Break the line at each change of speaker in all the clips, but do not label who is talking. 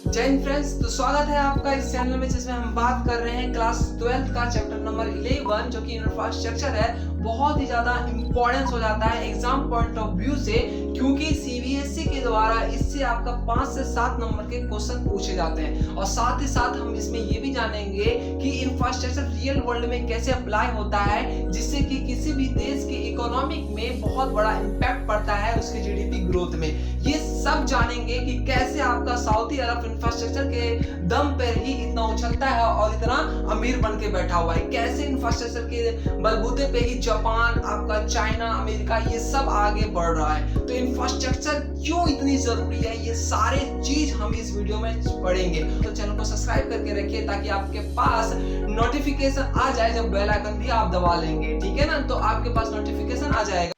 जय हिंद फ्रेंड्स, तो स्वागत है आपका इस चैनल में जिसमें हम बात कर रहे हैं क्लास 12th का चैप्टर नंबर 11 जो कि इंफ्रास्ट्रक्चर है। बहुत ही ज्यादा इंपॉर्टेंस हो जाता है एग्जाम पॉइंट ऑफ व्यू से, क्योंकि सीबीएसई के द्वारा इससे आपका 5 से 7 नंबर के क्वेश्चन पूछे जाते हैं। और साथ ही साथ हम इसमें ये भी जानेंगे कि इंफ्रास्ट्रक्चर रियल वर्ल्ड में कैसे अप्लाई होता है, जिससे कि किसी भी देश के इकोनॉमिक में बहुत बड़ा इम्पैक्ट पड़ता है उसके जीडीपी ग्रोथ में। ये सब जानेंगे कि कैसे आपका सऊदी अरब इंफ्रास्ट्रक्चर के दम पर ही इतना उछलता है और इतना अमीर बन के बैठा हुआ है। कैसे इंफ्रास्ट्रक्चर के बलबूते पे ही जापान, आपका चाइना, अमेरिका ये सब आगे बढ़ रहा है। तो इंफ्रास्ट्रक्चर क्यों इतनी जरूरी है, ये सारे चीज हम इस वीडियो में पढ़ेंगे। तो चैनल को सब्सक्राइब करके रखिए ताकि आपके पास नोटिफिकेशन आ जाए जब बेल आइकन भी आप दबा लेंगे, ठीक है ना। तो आपके पास नोटिफिकेशन आ जाएगा।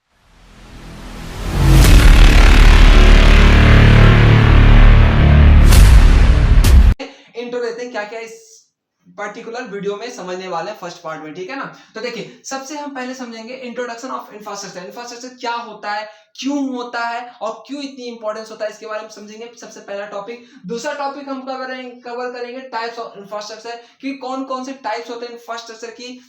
इंट्रो देते हैं क्या क्या इस पर्टिकुलर वीडियो में समझने वाले हैं फर्स्ट पार्ट में, ठीक है ना। तो देखिए, सबसे हम पहले समझेंगे इंट्रोडक्शन ऑफ इंफ्रास्ट्रक्चर। इंफ्रास्ट्रक्चर क्या होता है, क्यों होता है और क्यों इतनी इंपॉर्टेंस होता है, इसके बारे में समझेंगे। सबसे पहला टॉपिक। दूसरा टॉपिक हम कवर करेंगे टाइप्स ऑफ इंफ्रास्ट्रक्चर, कि कौन कौन से टाइप्स होते हैं इंफ्रास्ट्रक्चर की,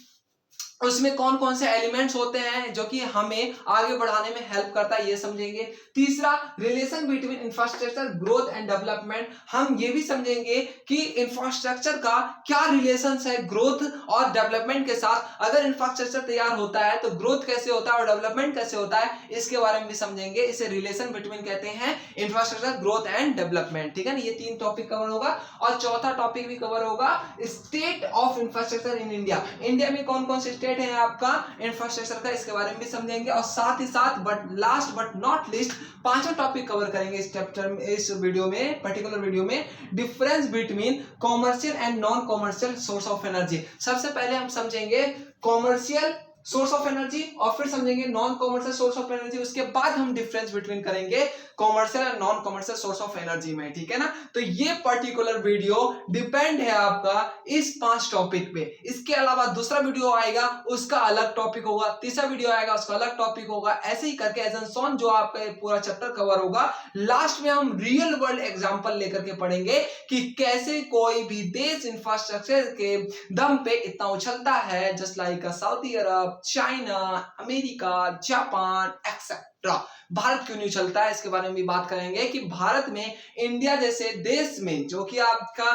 उसमें कौन कौन से एलिमेंट्स होते हैं जो कि हमें आगे बढ़ाने में हेल्प करता है, ये समझेंगे। तीसरा, relation between infrastructure growth and development. हम ये भी समझेंगे कि इंफ्रास्ट्रक्चर का क्या रिलेशन है ग्रोथ और डेवलपमेंट के साथ। अगर इंफ्रास्ट्रक्चर तैयार होता है तो ग्रोथ कैसे होता है और डेवलपमेंट कैसे होता है, इसके बारे में भी समझेंगे। इसे रिलेशन बिटवीन कहते हैं, इंफ्रास्ट्रक्चर ग्रोथ एंड डेवलपमेंट, ठीक है ना। ये 3 टॉपिक कवर होगा। और चौथा टॉपिक भी कवर होगा, state of infrastructure in India. India में कौन कौन से स्टेट है आपका इंफ्रास्ट्रक्चर का, इसके बारे में भी समझेंगे। और साथ ही साथ लास्ट बट नॉट लिस्ट, पांचवा टॉपिक कवर करेंगे इस चैप्टर में, इस वीडियो में, पर्टिकुलर वीडियो में, difference between commercial and non commercial source of energy. सबसे पहले हम समझेंगे कॉमर्शियल सोर्स ऑफ एनर्जी और फिर समझेंगे non commercial source of energy. उसके बाद हम डिफरेंस बिटवीन करेंगे commercial and non commercial source of energy में, ठीक है ना। तो ये पर्टिकुलर वीडियो डिपेंड है आपका इस 5 टॉपिक पे। इसके अलावा दूसरा वीडियो आएगा, उसका अलग टॉपिक होगा। तीसरा वीडियो आएगा, उसका अलग टॉपिक होगा। ऐसे ही करके एज एन सॉन जो आपका पूरा चैप्टर कवर होगा। लास्ट में हम रियल वर्ल्ड एग्जांपल लेकर के पढ़ेंगे कि कैसे कोई भी देश इंफ्रास्ट्रक्चर के दम पे इतना उछलता है, just like Saudi Arab, China, America, Japan etcetera. Bharat क्यों नहीं उछलता है, इसके बारे में भी बात करेंगे कि भारत में इंडिया जैसे देश में, जो कि आपका,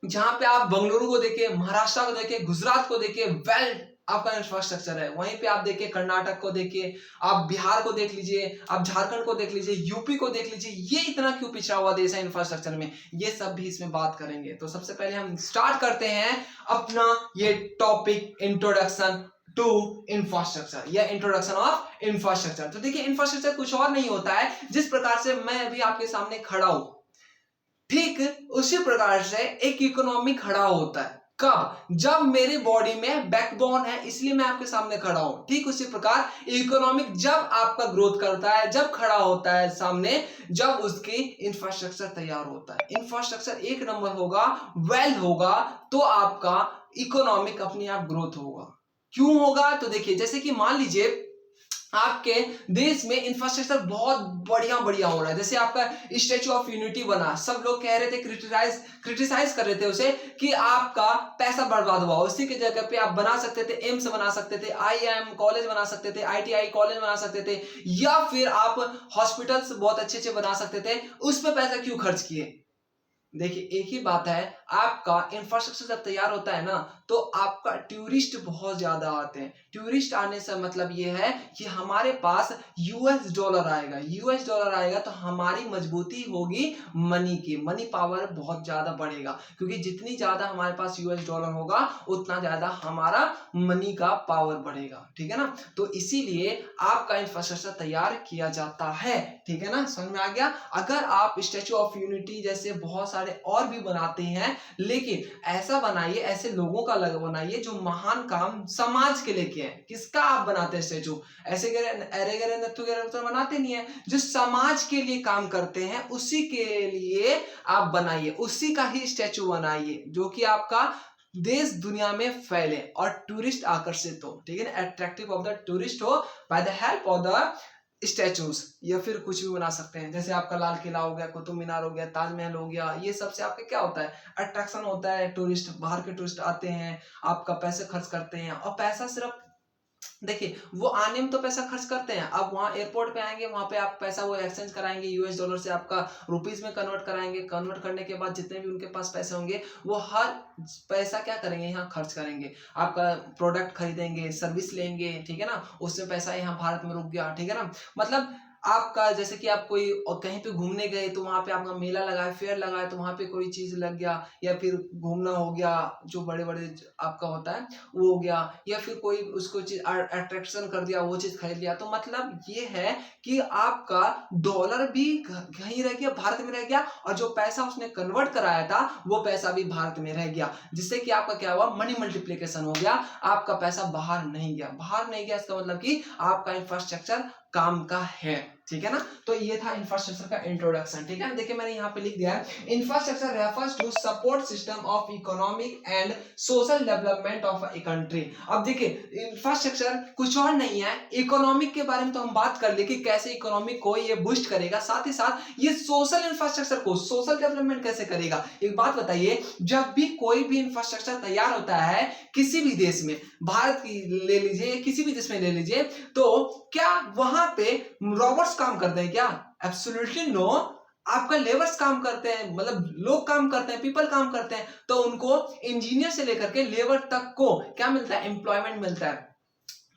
जहां पे आप बंगलुरु को देखिए, महाराष्ट्र को देखिए, गुजरात को देखिए, वेल आपका इंफ्रास्ट्रक्चर है। वहीं पे आप देखिए कर्नाटक को देखिए, आप बिहार को देख लीजिए, आप झारखंड को देख लीजिए, यूपी को देख लीजिए, ये इतना क्यों पिछड़ा हुआ देश है इंफ्रास्ट्रक्चर में, ये सब भी इसमें बात करेंगे। तो सबसे पहले हम स्टार्ट करते हैं अपना ये टॉपिक, इंट्रोडक्शन टू इंफ्रास्ट्रक्चर या इंट्रोडक्शन ऑफ इंफ्रास्ट्रक्चर। तो देखिए, इंफ्रास्ट्रक्चर कुछ और नहीं होता है, जिस प्रकार से मैं अभी आपके सामने खड़ा हूं, ठीक उसी प्रकार से एक इकोनॉमी खड़ा होता है। कब? जब मेरी बॉडी में बैकबोन है, इसलिए मैं आपके सामने खड़ा हूं। ठीक उसी प्रकार इकोनॉमिक जब आपका ग्रोथ करता है, जब खड़ा होता है सामने, जब उसकी इंफ्रास्ट्रक्चर तैयार होता है। इंफ्रास्ट्रक्चर एक नंबर होगा, वेल होगा, तो आपका इकोनॉमिक अपने आप ग्रोथ होगा। क्यों होगा? तो देखिए, जैसे कि मान लीजिए आपके देश में इंफ्रास्ट्रक्चर बहुत बढ़िया बढ़िया हो रहा है। जैसे आपका स्टैचू ऑफ यूनिटी बना, सब लोग कह रहे थे, क्रिटिसाइज कर रहे थे उसे कि आपका पैसा बर्बाद हुआ। उसी की जगह पे आप बना सकते थे, एम्स बना सकते थे, आईआईएम कॉलेज बना सकते थे, आईटीआई कॉलेज बना सकते थे, या फिर आप हॉस्पिटल्स बहुत अच्छे अच्छे बना सकते थे। उस पर पैसा क्यों खर्च किए? देखिए, एक ही बात है, आपका इंफ्रास्ट्रक्चर जब तैयार होता है ना, तो आपका टूरिस्ट बहुत ज्यादा आते हैं। टूरिस्ट आने से मतलब ये है कि हमारे पास यूएस डॉलर आएगा। यूएस डॉलर आएगा तो हमारी मजबूती होगी मनी की, मनी पावर बहुत ज्यादा बढ़ेगा, क्योंकि जितनी ज्यादा हमारे पास यूएस डॉलर होगा उतना ज्यादा हमारा मनी का पावर बढ़ेगा, ठीक है ना। तो इसीलिए आपका इंफ्रास्ट्रक्चर तैयार किया जाता है, ठीक है ना, समझ में आ गया। अगर आप स्टैचू ऑफ यूनिटी जैसे बहुत सारे और भी बनाते हैं, लेकिन ऐसा बनाइए, ऐसे लोगों का बनाइए जो महान काम समाज के लिए किए हैं। किसका आप बनाते हैं स्टैचू? ऐसे तो बनाते नहीं है, जो समाज के लिए काम करते हैं उसी के लिए आप बनाइए, उसी का ही स्टैचू बनाइए, जो कि आपका देश दुनिया में फैले और टूरिस्ट आकर्षित हो, ठीक है ना, अट्रैक्टिव ऑफ द टूरिस्ट हो, bye the help of the statues या फिर कुछ भी बना सकते हैं, जैसे आपका लाल किला हो गया, कुतुब मीनार हो गया, ताजमहल हो गया, ये सबसे आपका क्या होता है, अट्रैक्शन होता है, टूरिस्ट, बाहर के टूरिस्ट आते हैं, आपका पैसे खर्च करते हैं। और पैसा सिर्फ देखिए, वो आने में तो पैसा खर्च करते हैं, अब वहाँ एयरपोर्ट पे आएंगे, वहाँ पे आप पैसा वो एक्सचेंज कराएंगे, यूएस डॉलर से आपका रुपीस में कन्वर्ट कराएंगे, कन्वर्ट करने के बाद जितने भी उनके पास पैसे होंगे वो हर पैसा क्या करेंगे, यहाँ खर्च करेंगे, आपका प्रोडक्ट खरीदेंगे, सर्विस लेंगे, ठीक है ना, उसमें पैसा यहाँ भारत में रुक गया, ठीक है ना। मतलब आपका जैसे कि आप कोई और कहीं पे घूमने गए तो वहां पे आपका मेला लगा है, फेयर लगा है, तो वहां पे कोई चीज लग गया, या फिर घूमना हो गया, जो बड़े बड़े आपका होता है वो हो गया, या फिर कोई उसको चीज अट्रैक्शन कर दिया, वो चीज खरीद लिया। तो मतलब ये है कि आपका डॉलर भी कहीं रह गया, भारत में रह गया, और जो पैसा उसने कन्वर्ट कराया था वो पैसा भी भारत में रह गया, जिससे कि आपका क्या हुआ, मनी मल्टीप्लिकेशन हो गया, आपका पैसा बाहर नहीं गया। बाहर नहीं गया इसका मतलब कि आपका इंफ्रास्ट्रक्चर काम का है, ठीक है ना। तो ये था इंफ्रास्ट्रक्चर का इंट्रोडक्शन, ठीक है ना। देखिए मैंने यहाँ पे लिख दिया है, infrastructure refers to support system of economic and social development of a country. अब देखिए इंफ्रास्ट्रक्चर कुछ और नहीं है, इकोनॉमिक के बारे में तो हम बात कर ली कि कैसे इकोनॉमिक को ये बूस्ट करेगा, साथ ही साथ ये सोशल इंफ्रास्ट्रक्चर को सोशल डेवलपमेंट कैसे करेगा। एक बात बताइए, जब भी कोई भी इंफ्रास्ट्रक्चर तैयार होता है किसी भी देश में, भारत की ले लीजिए, किसी भी देश में ले लीजिए, तो क्या वहां पे रोबोट्स काम करते हैं क्या? Absolutely no. आपका लेबर्स काम करते हैं, मतलब लोग काम करते हैं, पीपल काम करते हैं। तो उनको इंजीनियर से लेकर के लेबर तक को क्या मिलता है, एम्प्लॉयमेंट मिलता है।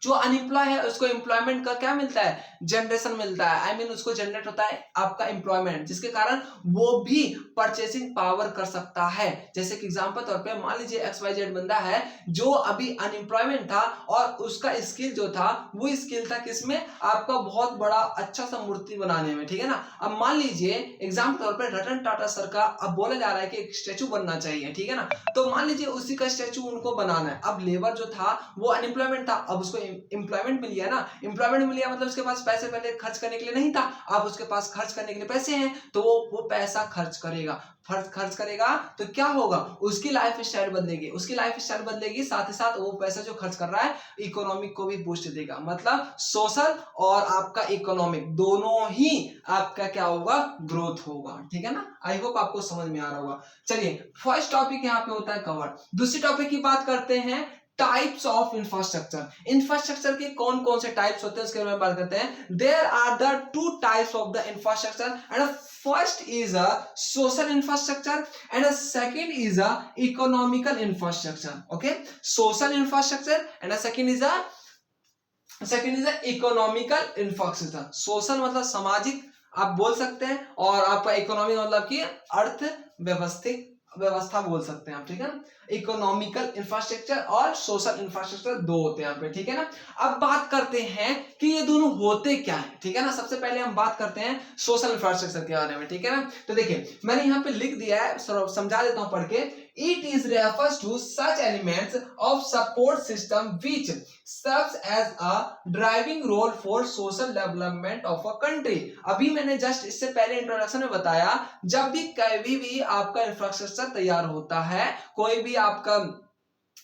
जो अनएम्प्लॉय है उसको एम्प्लॉयमेंट का क्या मिलता है, जनरेशन मिलता है, आई मीन उसको जनरेट होता है आपका एम्प्लॉयमेंट, जिसके कारण वो भी परचेसिंग पावर कर सकता है। जैसे कि एग्जांपल तौर पे मान लीजिए XYZ बंदा है जो अभी अनएम्प्लॉयमेंट था, और उसका स्किल जो था वो स्किल था किसमें, आपका बहुत बड़ा अच्छा सा मूर्ति बनाने में, ठीक है ना। अब मान लीजिए एग्जाम्पल तौर पर रतन टाटा सर का अब बोला जा रहा है कि एक स्टैचू बनना चाहिए, ठीक है ना। तो मान लीजिए उसी का स्टैचू उनको बनाना है। अब लेबर जो था वो अनएम्प्लॉयमेंट था, अब उसको एम्प्लॉयमेंट मिल गया ना, एम्प्लॉयमेंट मिल गया मतलब उसके पास पैसे पहले खर्च करने के लिए नहीं था, अब उसके पास खर्च करने के लिए पैसे हैं, तो वो पैसा खर्च करेगा। खर्च करेगा तो क्या होगा, उसकी लाइफ स्टाइल बदलेगी, उसकी लाइफ स्टाइल बदलेगी, साथ ही साथ वो पैसा जो खर्च कर रहा है इकोनॉमिक को भी बूस्ट देगा। मतलब सोशल और आपका इकोनॉमिक दोनों ही आपका क्या होगा, ग्रोथ होगा, ठीक है ना। आई होप आपको समझ में आ रहा होगा। चलिए फर्स्ट टॉपिक यहाँ पे होता है कवर। दूसरी टॉपिक की बात करते हैं, टाइप्स ऑफ इंफ्रास्ट्रक्चर। इंफ्रास्ट्रक्चर के कौन कौन से टाइप्स होते हैं उसके बारे में बात करते हैं। There are the two types of the infrastructure, and first is a social infrastructure and second is a economical infrastructure. Okay, social infrastructure and second is a economical infrastructure. Social मतलब सामाजिक आप बोल सकते हैं, और आपका इकोनॉमिक मतलब कि अर्थव्यवस्थिक व्यवस्था बोल सकते हैं आप, ठीक है ना। इकोनॉमिकल इंफ्रास्ट्रक्चर और सोशल इंफ्रास्ट्रक्चर दो होते हैं यहाँ पे, ठीक है ना। अब बात करते हैं कि ये दोनों होते क्या है, ठीक है ना। सबसे पहले हम बात करते हैं सोशल इंफ्रास्ट्रक्चर के बारे में, ठीक है ना। तो देखिए मैंने यहाँ पे लिख दिया है, समझा देता हूं पढ़ के। It is refers to such elements of support system which serves as a driving role for social development of a country। अभी मैंने जस्ट इससे पहले इंट्रोडक्शन में बताया, जब भी कभी भी आपका इंफ्रास्ट्रक्चर तैयार होता है, कोई भी आपका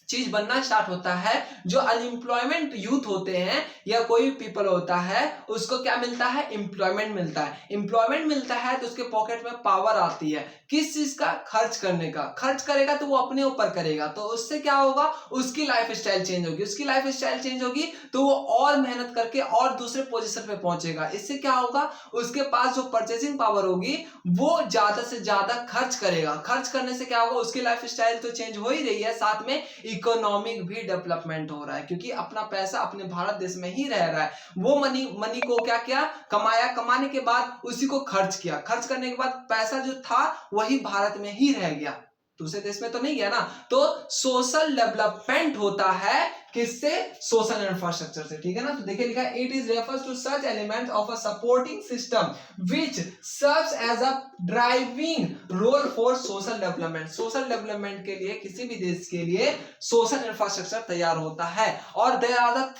चीज बनना स्टार्ट होता है, जो अनएम्प्लॉयमेंट यूथ होते हैं या कोई पीपल होता है उसको क्या मिलता है, एम्प्लॉयमेंट मिलता है। एम्प्लॉयमेंट मिलता है तो उसके पॉकेट में पावर आती है, किस चीज का, खर्च करने का। खर्च करेगा तो वो अपने ऊपर करेगा, तो उससे क्या होगा, उसकी लाइफ स्टाइल चेंज होगी। उसकी लाइफ स्टाइल चेंज होगी तो वो और मेहनत करके और दूसरे पोजीशन पे पहुंचेगा। इससे क्या होगा, उसके पास जो परचेसिंग पावर होगी वो ज्यादा से ज्यादा खर्च करेगा। खर्च करने से क्या होगा, उसकी लाइफ स्टाइल तो चेंज हो ही रही है, साथ में इकोनॉमिक भी डेवलपमेंट हो रहा है, क्योंकि अपना पैसा अपने भारत देश में ही रह रहा है। वो मनी को क्या किया, कमाया, कमाने के बाद उसी को खर्च किया, खर्च करने के बाद पैसा जो था वही भारत में ही रह गया, दूसरे देश में तो नहीं गया ना। तो सोशल डेवलपमेंट होता है किससे, सोशल इंफ्रास्ट्रक्चर से, ठीक है ना। तो देखिए लिखा है, it is refers to such element of a supporting system which serves as a driving role for social development. Social development के लिए, किसी भी देश के लिए सोशल इंफ्रास्ट्रक्चर तैयार होता है। और there are the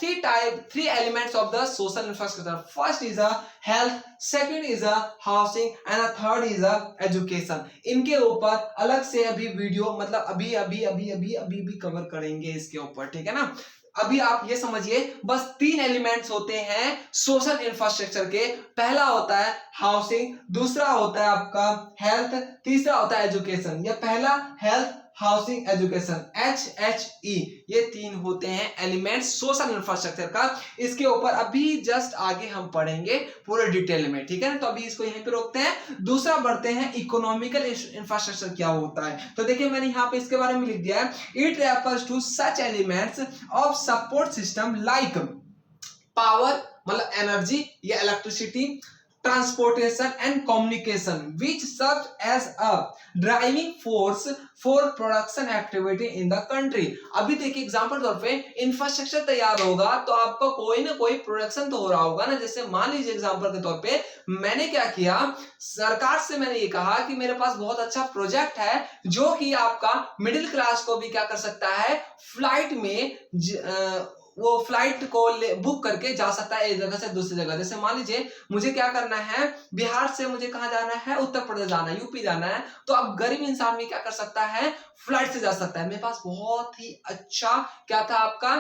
three elements of the social infrastructure. First is a health, second is a housing and a third is a education. इनके ऊपर अलग से अभी वीडियो, मतलब अभी कवर करेंगे इसके ऊपर, ठीक है ना। अभी आप ये समझिए बस 3 एलिमेंट्स होते हैं सोशल इंफ्रास्ट्रक्चर के। पहला होता है हाउसिंग, दूसरा होता है आपका हेल्थ, तीसरा होता है एजुकेशन। ये पहला हेल्थ, हाउसिंग, एजुकेशन, HHE, ये 3 होते हैं एलिमेंट्स सोशल इंफ्रास्ट्रक्चर का। इसके ऊपर अभी जस्ट आगे हम पढ़ेंगे पूरे डिटेल में, ठीक है ना। तो अभी इसको यहीं पे रोकते हैं। दूसरा बढ़ते हैं इकोनॉमिकल इंफ्रास्ट्रक्चर क्या होता है। तो देखिए मैंने यहाँ पे इसके बारे में लिख दिया है, it refers to such elements of support system like power मतलब एनर्जी या electricity, transportation and communication which serves as a driving force for production activity in the country। अभी देखिए एग्जांपल तौर पे इंफ्रास्ट्रक्चर तैयार होगा तो आपका कोई ना कोई प्रोडक्शन तो हो रहा होगा ना। जैसे मान लीजिए एग्जांपल के तौर पे मैंने क्या किया, सरकार से मैंने ये कहा कि मेरे पास बहुत अच्छा प्रोजेक्ट है जो कि आपका मिडिल क्लास को भी क्या कर सकता है, फ्लाइट में वो फ्लाइट को बुक करके जा सकता है एक जगह से दूसरी जगह। जैसे मान लीजिए मुझे क्या करना है, बिहार से मुझे कहां जाना है, उत्तर प्रदेश जाना है, यूपी जाना है। तो अब गरीब इंसान भी क्या कर सकता है, फ्लाइट से जा सकता है। मेरे पास बहुत ही अच्छा क्या था आपका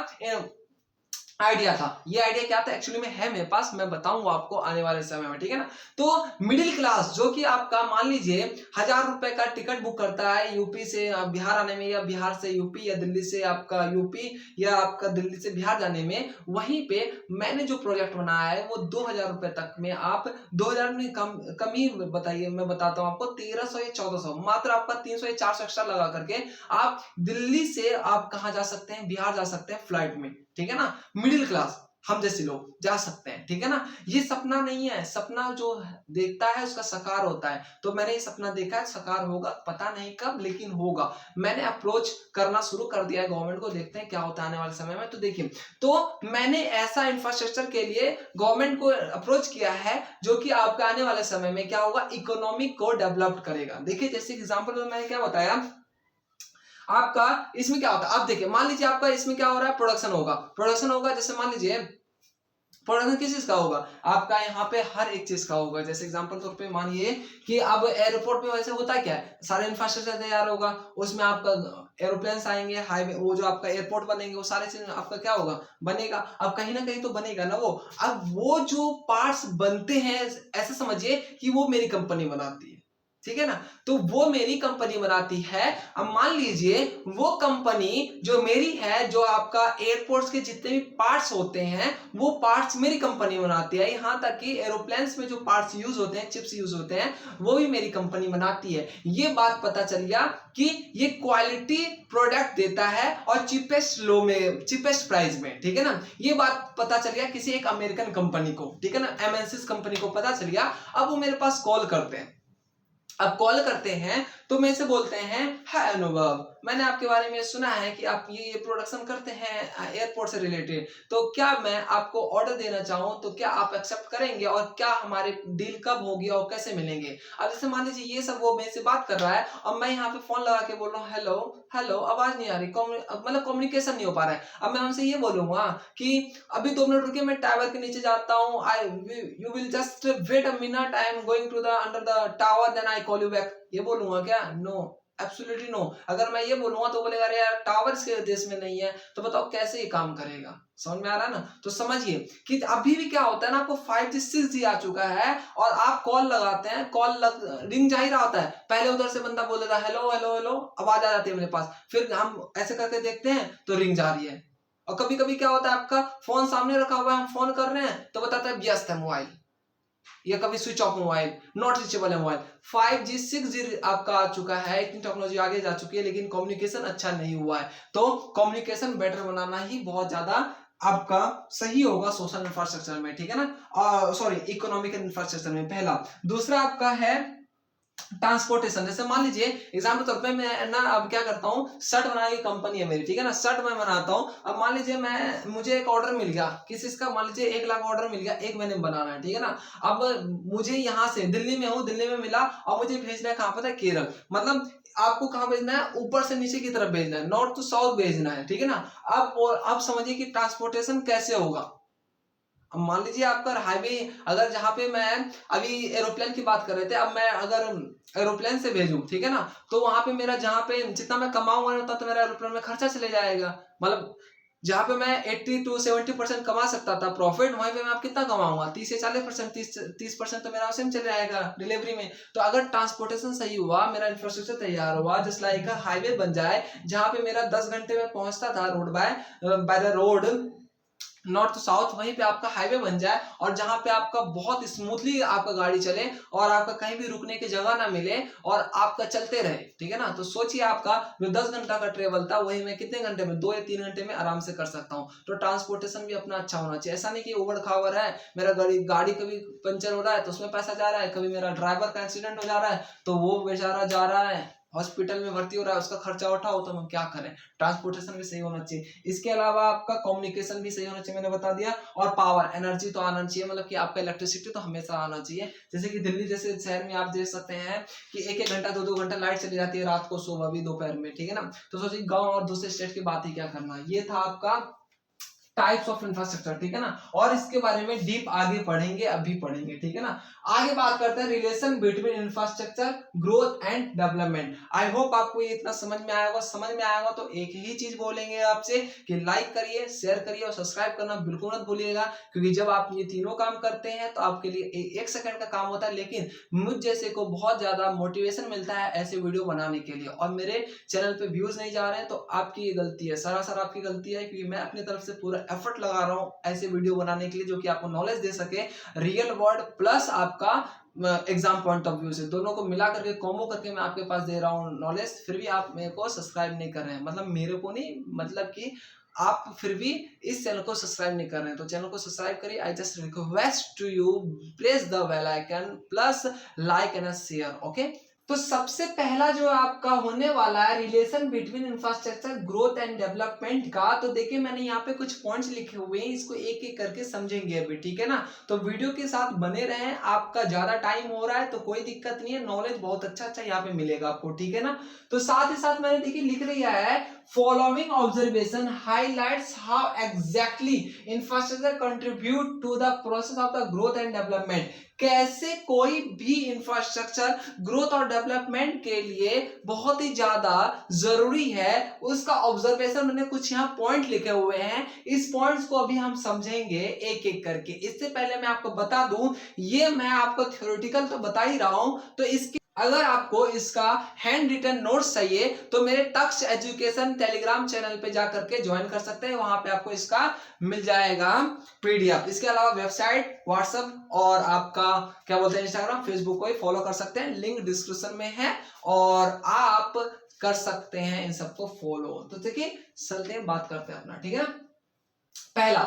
आइडिया था। ये आइडिया क्या था एक्चुअली में है मेरे पास, मैं बताऊंगा आपको आने वाले समय में, ठीक है ना। तो मिडिल क्लास जो कि आपका मान लीजिए 1000 रुपए का टिकट बुक करता है यूपी से बिहार आने में, या बिहार से यूपी, या दिल्ली से आपका यूपी, या आपका दिल्ली से बिहार जाने में, वहीं पे मैंने जो प्रोजेक्ट बनाया है वो 2000 रुपए तक में आप 2000 में कम ही बताइए, मैं बताता हूँ आपको 1300 या 1400, मात्र आपका 300 या 400 एक्स्ट्रा लगा करके आप दिल्ली से आप कहाँ जा सकते हैं, बिहार जा सकते हैं फ्लाइट में, ठीक है ना। मिडिल क्लास हम जैसे लोग जा सकते हैं, ठीक है ना। ये सपना नहीं है, सपना जो देखता है उसका साकार होता है। तो मैंने ये सपना देखा है, साकार होगा पता नहीं कब लेकिन होगा। मैंने अप्रोच करना शुरू कर दिया है गवर्नमेंट को, देखते हैं क्या होता है आने वाले समय में। तो देखिए, तो मैंने ऐसा इंफ्रास्ट्रक्चर के लिए गवर्नमेंट को अप्रोच किया है जो कि आपके आने वाले समय में क्या होगा, इकोनॉमिक को डेवलप करेगा। देखिए जैसे एग्जाम्पल में मैंने क्या बताया आपका, इसमें क्या होता है, आप देखिए मान लीजिए आपका इसमें क्या हो रहा है, प्रोडक्शन होगा। प्रोडक्शन होगा जैसे मान लीजिए प्रोडक्शन किस चीज का होगा, आपका यहाँ पे हर एक चीज का होगा। जैसे एग्जांपल तौर पे मानिए कि अब एयरपोर्ट पे वैसे होता क्या है, सारे इंफ्रास्ट्रक्चर तैयार होगा, उसमें आपका एरोप्लेन्स आएंगे, हाईवे, वो जो आपका एयरपोर्ट बनेंगे, वो सारे चीज आपका क्या होगा, बनेगा। अब कहीं ना कहीं तो बनेगा ना वो। अब वो जो पार्ट्स बनते हैं ऐसे समझिए कि वो मेरी कंपनी बनाती है, ठीक है ना। तो वो मेरी कंपनी बनाती है। अब मान लीजिए वो कंपनी जो मेरी है, जो आपका एयरपोर्ट्स के जितने भी पार्ट्स होते हैं वो पार्ट्स मेरी कंपनी बनाती है। यहां तक कि एरोप्लेन्स में जो पार्ट्स यूज होते हैं, चिप्स यूज होते हैं, वो भी मेरी कंपनी बनाती है। ये बात पता चल गया कि ये क्वालिटी प्रोडक्ट देता है और चीपेस्ट लो में, चीपेस्ट प्राइस में, ठीक है ना। ये बात पता चल गया किसी एक अमेरिकन कंपनी को, ठीक है ना, एमएनसी कंपनी को पता चल गया। अब वो मेरे पास कॉल करते हैं। अब कॉल करते हैं तो मेरे से बोलते हैं, हाय अनुभव, मैंने आपके बारे में सुना है कि आप ये प्रोडक्शन करते हैं एयरपोर्ट से रिलेटेड, तो क्या मैं आपको ऑर्डर देना चाहूँ तो क्या आप एक्सेप्ट करेंगे, और क्या हमारे डील कब होगी और कैसे मिलेंगे। अब जैसे मान लीजिए ये सब वो मेरे से बात कर रहा है और मैं यहाँ पे फोन लगा के बोल रहा हूँ हेलो हेलो, आवाज नहीं आ रही, मतलब कम्युनिकेशन नहीं हो पा रहा है। अब मैं उनसे ये बोलूंगा कि अभी 2 मिनट रुकिए, मैं टावर के नीचे जाता हूँ, you will just wait a minute, I am going to the under the tower, then I call you back. ये बोलूंगा क्या? No, absolutely no. अगर मैं ये बोलूंगा तो बोलेगा अरे यार टावर इसके देश में नहीं है, तो बताओ कैसे ये काम करेगा। समझ में आ रहा है ना। तो समझिए कि अभी भी क्या होता है ना, आपको 5G 6G आ चुका है और आप कॉल लगाते हैं, रिंग जा ही रहा होता है, पहले उधर से बंदा बोल रहा है हेलो हेलो हेलो, आवाज आ जाती है मेरे पास, फिर हम ऐसे करके देखते हैं तो रिंग जा रही है। और कभी कभी क्या होता है, आपका फोन सामने रखा हुआ है, हम फोन कर रहे हैं तो बताता है व्यस्त है मोबाइल, या कभी switch off mobile, not reachable है मोबाइल। 5G 6G आपका आ चुका है, इतनी टेक्नोलॉजी आगे जा चुकी है, लेकिन कम्युनिकेशन अच्छा नहीं हुआ है। तो कम्युनिकेशन बेटर बनाना ही बहुत ज्यादा आपका सही होगा सोशल इंफ्रास्ट्रक्चर में, ठीक है ना, सॉरी इकोनॉमिकल इंफ्रास्ट्रक्चर में, पहला। दूसरा आपका है ट्रांसपोर्टेशन। जैसे मान लीजिए एग्जाम्पल तौर पे मैं ना अब क्या करता हूँ, शर्ट बनाने की कंपनी है मेरी, ठीक है ना, शर्ट मैं बनाता हूँ। अब मान लीजिए मुझे एक ऑर्डर मिल गया किस इसका, मान लीजिए 1 लाख ऑर्डर मिल गया, एक महीने में बनाना है, ठीक है ना। अब मुझे यहाँ से दिल्ली में हूँ, दिल्ली में मिला और मुझे भेजना है कहाँ पता है, केरल। मतलब आपको कहाँ भेजना है, ऊपर से नीचे की तरफ भेजना है, नॉर्थ टू साउथ भेजना है, ठीक है ना। अब समझिए कि ट्रांसपोर्टेशन कैसे होगा। अब मान लीजिए आपका हाईवे, अगर जहां पे मैं अभी एरोप्लेन की बात कर रहे थे, अब मैं अगर एरोप्लेन से भेजूं, ठीक है ना, तो वहां पे मेरा जहां पे जितना मैं कमाऊंगा उतना तो मेरा एरोप्लेन में खर्चा चले जाएगा। मतलब जहां पे मैं 80 to 70% कमा सकता था प्रॉफिट, वहीं पे मैं आप कितना कमाऊंगा 30 से 40%, 30% तो मेरा उसी में चले जाएगा डिलीवरी में। तो अगर ट्रांसपोर्टेशन सही हुआ, मेरा इंफ्रास्ट्रक्चर तैयार हुआ, जस्ट लाइक हाईवे बन जाए जहां पे मेरा 10 घंटे में पहुंचता था road by the road north to south, वहीं पे आपका हाईवे बन जाए और जहां पे आपका बहुत स्मूथली आपका गाड़ी चले और आपका कहीं भी रुकने की जगह ना मिले और आपका चलते रहे, ठीक है ना। तो सोचिए आपका जो 10 घंटा का ट्रेवल था वही मैं कितने घंटे में, 2 या 3 घंटे में आराम से कर सकता हूँ। तो ट्रांसपोर्टेशन भी अपना अच्छा होना चाहिए। ऐसा नहीं कि उबड़ खाबड़ है, मेरा गाड़ी कभी पंचर हो रहा है तो उसमें पैसा जा रहा है, कभी मेरा ड्राइवर का एक्सीडेंट हो जा रहा है तो वो बेचारा जा रहा है हॉस्पिटल में भर्ती हो रहा है, उसका खर्चा उठाओ, तो हम क्या करें। ट्रांसपोर्टेशन भी सही होना चाहिए। इसके अलावा आपका कम्युनिकेशन भी सही होना चाहिए, मैंने बता दिया। और पावर एनर्जी तो आना चाहिए, मतलब कि आपका इलेक्ट्रिसिटी तो हमेशा आना चाहिए। जैसे कि दिल्ली जैसे शहर में आप देख सकते हैं कि 1-1 घंटा 2-2 घंटा लाइट चली जाती है रात को, सुबह भी, दोपहर में, ठीक है ना। तो सोचिए गाँव और दूसरे स्टेट की बात ही क्या करना। ये था आपका टाइप्स ऑफ इंफ्रास्ट्रक्चर, ठीक है ना। और इसके बारे में डीप आगे पढ़ेंगे, अभी पढ़ेंगे, ठीक है ना। आगे बात करते हैं relation between infrastructure growth and development. I hope आपको ये इतना समझ में आया होगा। समझ में आया होगा तो एक ही चीज बोलेंगे आपसे कि लाइक करिए, शेयर करिए और सब्सक्राइब करना बिल्कुल मत भूलिएगा, क्योंकि जब आप ये तीनों काम करते हैं तो आपके लिए 1 सेकंड का काम होता है, लेकिन मुझ जैसे को बहुत ज्यादा मोटिवेशन मिलता है ऐसे वीडियो बनाने के लिए। और मेरे चैनल पे व्यूज नहीं जा रहे हैं तो आपकी ये गलती है, सरासर आपकी गलती है, क्योंकि मैं अपनी तरफ से पूरा एफर्ट लगा रहा हूँ ऐसे वीडियो बनाने के लिए जो कि आपको नॉलेज दे सके, रियल वर्ल्ड प्लस आपका एग्जाम पॉइंट ऑफ व्यू से, दोनों को मिला करके कॉम्बो करके मैं आपके पास दे रहा हूँ नॉलेज। फिर भी आप मेरे को सब्सक्राइब नहीं कर रहे हैं, मतलब मेरे को नहीं, मतलब कि आप फिर भी इस चैनल को सब्सक्राइब नहीं कर रहे हैं, तो चैनल को सब्सक्राइब करिए। I just request to you press the bell icon plus like and share, okay. तो सबसे पहला जो आपका होने वाला है relation between infrastructure growth and development का, तो देखिए मैंने यहाँ पे कुछ पॉइंट्स लिखे हुए हैं, इसको एक एक करके समझेंगे अभी, ठीक है ना। तो वीडियो के साथ बने रहें, आपका ज्यादा टाइम हो रहा है तो कोई दिक्कत नहीं है, नॉलेज बहुत अच्छा यहाँ पे मिलेगा आपको, ठीक है ना। तो साथ ही साथ मैंने देखिए लिख दिया है following observation highlights how exactly infrastructure contribute to the process of the growth and development. कैसे कोई भी इंफ्रास्ट्रक्चर ग्रोथ और डेवलपमेंट के लिए बहुत ही ज्यादा जरूरी है, उसका ऑब्जर्वेशन मैंने कुछ यहाँ पॉइंट लिखे हुए हैं। इस पॉइंट्स को अभी हम समझेंगे एक एक करके। इससे पहले मैं आपको बता दूं, ये मैं आपको थ्योरेटिकल तो बता ही रहा हूं, तो इसके अगर आपको इसका हैंड रिटन नोट्स चाहिए तो मेरे टक्स एजुकेशन टेलीग्राम चैनल पे जाकर के ज्वाइन कर सकते हैं, वहां पे आपको इसका मिल जाएगा पीडीएफ। इसके अलावा वेबसाइट, व्हाट्सएप और आपका क्या बोलते हैं इंस्टाग्राम, फेसबुक को ही फॉलो कर सकते हैं, लिंक डिस्क्रिप्शन में है और आप कर सकते हैं इन सबको फॉलो। तो देखिए चलते हैं, बात करते हैं अपना, ठीक है। पहला,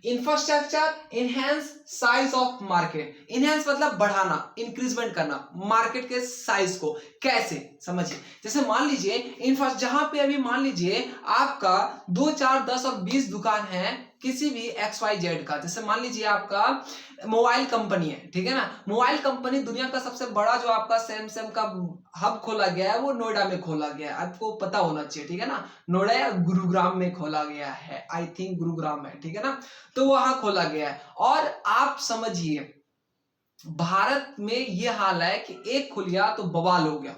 infrastructure enhance size of market. Enhance मतलब बढ़ाना, इंक्रीजमेंट करना मार्केट के साइज को। कैसे समझिए, जैसे मान लीजिए जहां पे अभी मान लीजिए आपका 2, 4, 10 और 20 दुकान है किसी भी XYZ का। जैसे मान लीजिए आपका मोबाइल कंपनी है, ठीक है ना। मोबाइल कंपनी दुनिया का सबसे बड़ा जो आपका सैमसंग का हब खोला गया है वो नोएडा में खोला गया है, आपको पता होना चाहिए, ठीक है ना। नोएडा या गुरुग्राम में खोला गया है, आई थिंक गुरुग्राम में, ठीक है ना। तो वहां खोला गया है और आप समझिए भारत में ये हाल है कि एक खुल गया तो बवाल हो गया।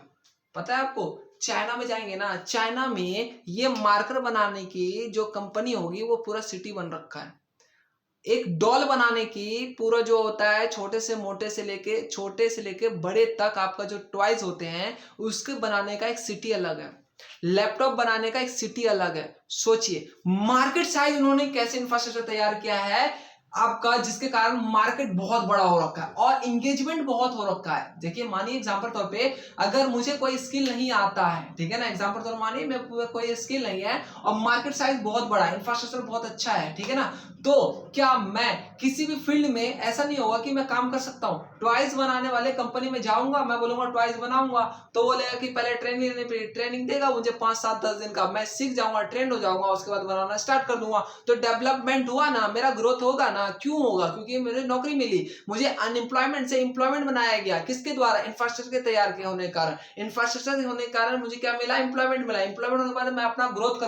पता है आपको, चाइना में जाएंगे ना, चाइना में ये मार्कर बनाने की जो कंपनी होगी वो पूरा सिटी बन रखा है। एक डॉल बनाने की पूरा जो होता है छोटे से लेके बड़े तक आपका जो टॉयज होते हैं उसके बनाने का एक सिटी अलग है, लैपटॉप बनाने का एक सिटी अलग है। सोचिए मार्केट साइज उन्होंने कैसे इंफ्रास्ट्रक्चर तैयार किया है आपका, जिसके कारण मार्केट बहुत बड़ा हो रखा है और इंगेजमेंट बहुत हो रखा है। देखिए मानिए एग्जांपल तौर पे अगर मुझे कोई स्किल नहीं आता है, ठीक है ना, एग्जांपल तौर मानिए मैं कोई स्किल नहीं है और मार्केट साइज बहुत बड़ा है, इंफ्रास्ट्रक्चर बहुत अच्छा है, ठीक है ना, तो क्या मैं किसी भी फील्ड में ऐसा नहीं होगा कि मैं काम कर सकता हूँ। टॉयज बनाने वाले कंपनी में जाऊंगा, मैं बोलूंगा टॉयज बनाऊंगा तो बोलेगा कि पहले ट्रेनिंग देगा मुझे 5, 7, 10 दिन का, मैं सीख जाऊंगा, ट्रेंड हो जाऊंगा, उसके बाद बनाना स्टार्ट कर दूंगा। तो डेवलपमेंट हुआ ना, मेरा ग्रोथ होगा ना। क्यों होगा? क्योंकि मुझे नौकरी मिली, मुझे अनएम्प्लॉयमेंट से एम्प्लॉयमेंट बनाया गया, किसके द्वारा? इंफ्रास्ट्रक्चर तैयार के होने के कारण। इंफ्रास्ट्रक्चर होने के कारण मुझे क्या मिला? एम्प्लॉयमेंट मिला। एम्प्लॉयमेंट होने के बाद मैं अपना ग्रोथ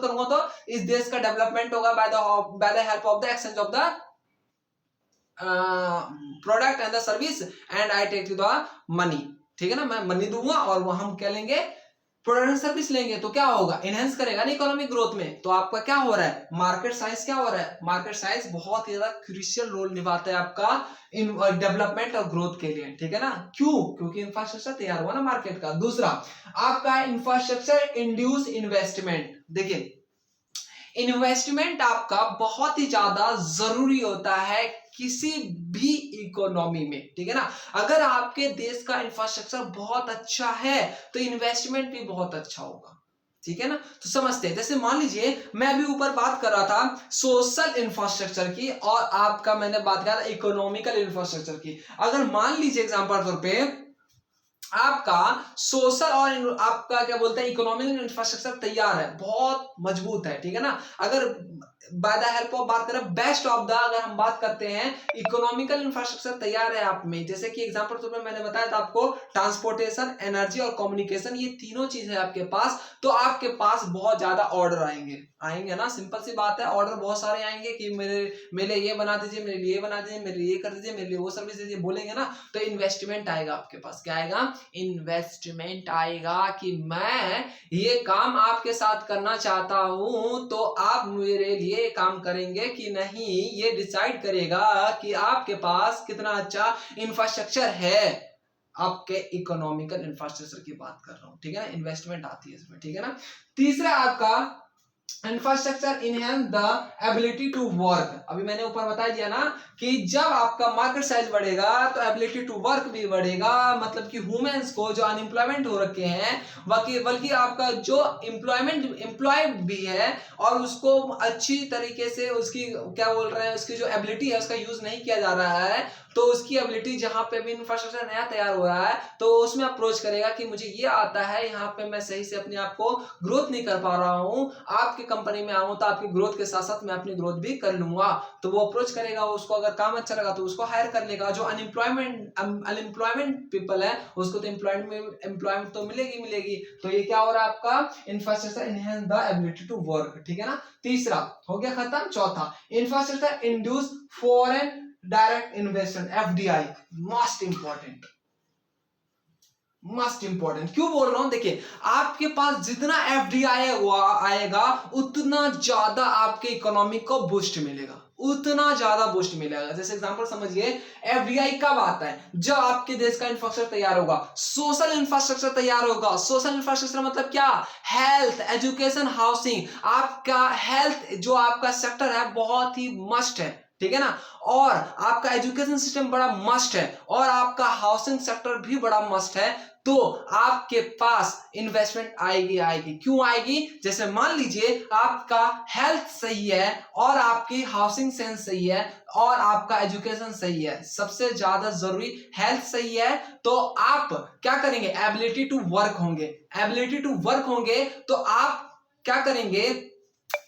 करूंगा तो इस देश का डेवलपमेंट होगा by the help of the exchange of the product and the service and I take the money, ठीक है ना। मैं मनी दूंगा और वो हम क्या लेंगे, प्रोडक्ट सर्विस लेंगे तो क्या होगा, एनहेंस करेगा ना इकोनॉमिक ग्रोथ में। तो आपका क्या हो रहा है, मार्केट साइंस क्या हो रहा है, मार्केट साइंस बहुत ही ज्यादा क्रूशियल रोल निभाता है आपका इन डेवलपमेंट और ग्रोथ के लिए, ठीक है ना। क्यों, क्योंकि इंफ्रास्ट्रक्चर तैयार हुआ ना मार्केट का। दूसरा आपका इंफ्रास्ट्रक्चर इंड्यूस इन्वेस्टमेंट। देखिए इन्वेस्टमेंट आपका बहुत ही ज्यादा जरूरी होता है किसी भी इकोनॉमी में, ठीक है ना। अगर आपके देश का इंफ्रास्ट्रक्चर बहुत अच्छा है तो इन्वेस्टमेंट भी बहुत अच्छा होगा, ठीक है ना। तो समझते हैं, जैसे मान लीजिए मैं अभी ऊपर बात कर रहा था सोशल इंफ्रास्ट्रक्चर की और आपका मैंने बात किया था इकोनॉमिकल इंफ्रास्ट्रक्चर की। अगर मान लीजिए एग्जांपल तौर पे आपका सोशल और आपका क्या बोलते हैं इकोनॉमिक इंफ्रास्ट्रक्चर तैयार है, बहुत मजबूत है, ठीक है ना। अगर बाय द हेल्प ऑफ बात करें बेस्ट ऑफ द, अगर हम बात करते हैं इकोनॉमिकल इंफ्रास्ट्रक्चर तैयार है आप में, जैसे कि एग्जांपल तौर पे मैंने बताया था आपको ट्रांसपोर्टेशन, एनर्जी और कम्युनिकेशन, ये तीनों चीज है आपके पास, तो आपके पास बहुत ज्यादा ऑर्डर आएंगे ना। सिंपल सी बात है, ऑर्डर बहुत सारे आएंगे कि मेरे ये बना दीजिए, मेरे लिए बना दीजिए, मेरे लिए कर दीजिए, मेरे लिए वो सर्विस दीजिए, बोलेंगे ना। तो इन्वेस्टमेंट आएगा आपके पास, क्या आएगा, इन्वेस्टमेंट आएगा कि मैं ये काम आपके साथ करना चाहता हूं तो आप मेरे लिए काम करेंगे कि नहीं, ये डिसाइड करेगा कि आपके पास कितना अच्छा इंफ्रास्ट्रक्चर है। आपके इकोनॉमिकल इंफ्रास्ट्रक्चर की बात कर रहा हूं, ठीक है ना। इन्वेस्टमेंट आती है इसमें, ठीक है ना। तीसरा आपका infrastructure enhance the ability to work. अभी मैंने ऊपर बता दिया ना कि जब आपका मार्केट साइज बढ़ेगा तो एबिलिटी टू वर्क भी बढ़ेगा, मतलब कि ह्यूमंस को जो अनएम्प्लॉयमेंट हो रखे हैं बल्कि आपका जो एम्प्लॉय भी है और उसको अच्छी तरीके से उसकी क्या बोल रहे हैं उसकी जो एबिलिटी है उसका यूज नहीं किया जा रहा है, तो उसकी एबिलिटी जहां पे भी इंफ्रास्ट्रक्चर नया तैयार हो रहा है तो उसमें अप्रोच करेगा कि मुझे ये आता है, यहाँ पे मैं सही से अपने आप को ग्रोथ नहीं कर पा रहा हूँ, आपकी कंपनी में आऊं तो आपकी ग्रोथ के साथ साथ मैं अपनी ग्रोथ भी कर लूंगा। तो वो अप्रोच करेगा, उसको अगर काम अच्छा लगा तो उसको हायर कर लेगा। जो अनएम्प्लॉयमेंट पीपल है उसको तो एम्प्लॉयमेंट तो मिलेगी। तो ये क्या हो रहा है आपका infrastructure enhance the ability to work, ठीक है ना। तीसरा हो गया खत्म। चौथा infrastructure induce foreign direct investment, FDI, must important. क्यों बोल रहा हूं, देखिए आपके पास जितना एफडीआई आएगा उतना ज्यादा आपके इकोनॉमी को बूस्ट मिलेगा, उतना ज्यादा बूस्ट मिलेगा। जैसे एग्जांपल समझिए, एफडीआई कब आता है, जब आपके देश का इंफ्रास्ट्रक्चर तैयार होगा, सोशल इंफ्रास्ट्रक्चर तैयार होगा। सोशल इंफ्रास्ट्रक्चर मतलब क्या, हेल्थ, एजुकेशन, हाउसिंग। आपका हेल्थ जो आपका सेक्टर है बहुत ही मस्ट है, ठीक है ना, और आपका एजुकेशन सिस्टम बड़ा मस्ट है और आपका हाउसिंग सेक्टर भी बड़ा मस्ट है। तो आपके पास इन्वेस्टमेंट आएगी। क्यों आएगी, जैसे मान लीजिए आपका हेल्थ सही है और आपकी हाउसिंग सेंस सही है और आपका एजुकेशन सही है, सबसे ज्यादा जरूरी हेल्थ सही है, तो आप क्या करेंगे, एबिलिटी टू वर्क होंगे तो आप क्या करेंगे,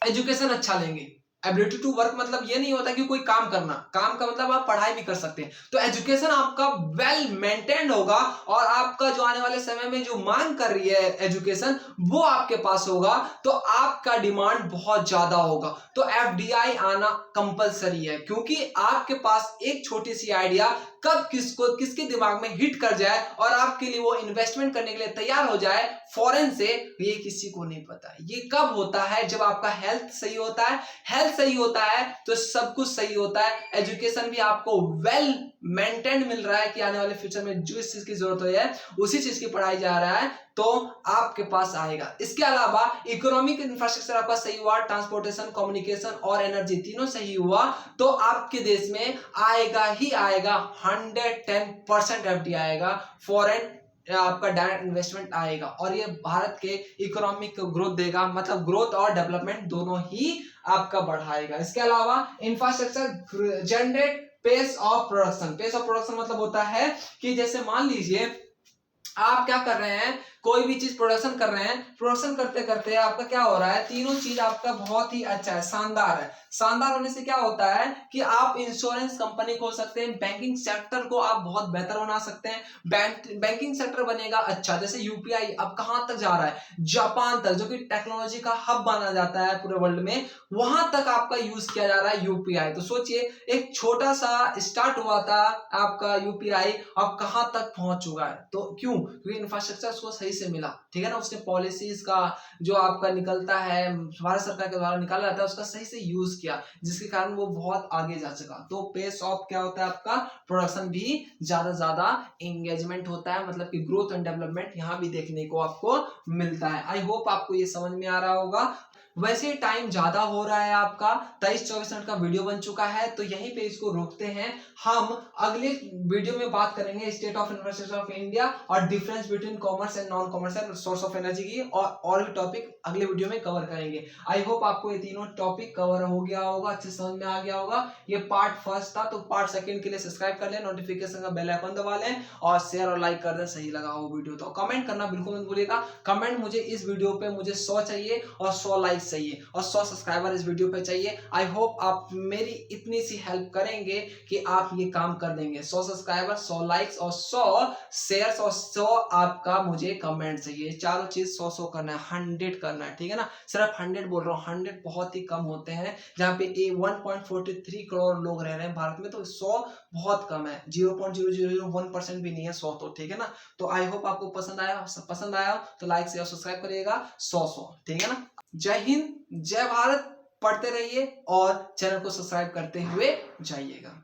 एजुकेशन अच्छा लेंगे। एबिलिटी टू वर्क मतलब ये नहीं होता कि कोई काम करना, काम का मतलब आप पढ़ाई भी कर सकते हैं। तो एजुकेशन आपका वेल मेंटेन्ड होगा और आपका जो आने वाले समय में जो मांग कर रही है एजुकेशन वो आपके पास होगा, तो आपका डिमांड बहुत ज्यादा होगा। तो एफडीआई आना कंपलसरी है, क्योंकि आपके पास एक छोटी सी आइडिया कब किसके दिमाग में हिट कर जाए और आपके लिए वो इन्वेस्टमेंट करने के लिए तैयार हो जाए फॉरेन से, ये किसी को नहीं पता। ये कब होता है, जब आपका हेल्थ सही होता है। हेल्थ सही होता है तो सब कुछ सही होता है। एजुकेशन भी आपको वेल मेंटेन्ड मिल रहा है कि आने वाले फ्यूचर में जो इस चीज की जरूरत है उसी चीज की पढ़ाई जा रहा है, तो आपके पास आएगा। इसके अलावा इकोनॉमिक इंफ्रास्ट्रक्चर आपका सही हुआ, ट्रांसपोर्टेशन, कम्युनिकेशन और एनर्जी तीनों सही हुआ, तो आपके देश में आएगा ही आएगा 110% एफडीआई आएगा, फॉरेन आपका डायरेक्ट इन्वेस्टमेंट आएगा और ये भारत के इकोनॉमिक ग्रोथ देगा, मतलब ग्रोथ और डेवलपमेंट दोनों ही आपका बढ़ाएगा। इसके अलावा infrastructure generate pace of production मतलब होता है कि जैसे मान लीजिए आप क्या कर रहे हैं, कोई भी चीज प्रोडक्शन कर रहे हैं, प्रोडक्शन करते करते आपका क्या हो रहा है, तीनों चीज आपका बहुत ही अच्छा है, शानदार है। शानदार होने से क्या होता है कि आप इंश्योरेंस कंपनी खोल सकते हैं, बैंकिंग सेक्टर को आप बहुत बेहतर बना सकते हैं, बैंकिंग सेक्टर बनेगा अच्छा। जैसे यूपीआई अब कहां तक जा रहा है, जापान तक, जो कि टेक्नोलॉजी का हब माना जाता है पूरे वर्ल्ड में, वहां तक आपका यूज किया जा रहा है यूपीआई। तो सोचिए एक छोटा सा स्टार्ट हुआ था आपका यूपीआई, अब कहां तक पहुंच चुका है। तो क्यों, क्यों? क्योंकि इंफ्रास्ट्रक्चर उसको सही से मिला, ठीक है ना, उसने पॉलिसीज का जो आपका निकलता है भारत सरकार के द्वारा निकाला जाता है उसका सही से यूज किया, जिसके कारण वो बहुत आगे जा सका। तो पेस ऑफ क्या होता है आपका, प्रोडक्शन भी ज्यादा एंगेजमेंट होता है, मतलब कि ग्रोथ एंड डेवलपमेंट यहाँ भी देखने को आपको मिलता है। आई होप आपको ये समझ में आ रहा होगा। वैसे टाइम ज्यादा हो रहा है आपका, 23-24 मिनट का वीडियो बन चुका है, तो यहीं पे इसको रोकते हैं। हम अगले वीडियो में बात करेंगे state of infrastructure of India और difference between commerce and non commercial source of energy की, और भी टॉपिक अगले वीडियो में कवर करेंगे। आई होप आपको ये तीनों टॉपिक कवर हो गया होगा, अच्छे समझ में आ गया होगा। ये पार्ट फर्स्ट था, तो पार्ट सेकंड के लिए सब्सक्राइब कर लें, नोटिफिकेशन का बेल आइकन दबा लें और शेयर और लाइक कर दें सही लगा हो वीडियो तो। कमेंट करना बिल्कुल मत भूलिएगा। कमेंट मुझे इस वीडियो पे मुझे 100 चाहिए और 100 लाइक चाहिए और 100 सब्सक्राइबर इस वीडियो पे चाहिए। आई होप आप मेरी इतनी सी हेल्प करेंगे कि आप ये काम कर देंगे। 100 सब्सक्राइबर, 100 लाइक्स और 100 शेयर्स और 100 आपका मुझे कमेंट चाहिए। चारों चीज 100 करना है, 100 करना है, ठीक है ना। सिर्फ 100 बोल रहा हूँ, 100 बहुत ही कम होते हैं, जहाँ पे 1.43 करोड़ लोग रह रहे हैं भारत में, तो 100 बहुत कम है, 0.0001% भी नहीं है 100 तो, ठीक है ना। तो आई होप आपको पसंद आया तो लाइक शेयर सब्सक्राइब करिएगा 100, ठीक है ना। जय हिंद, जय भारत, पढ़ते रहिए और चैनल को सब्सक्राइब करते हुए जाइएगा।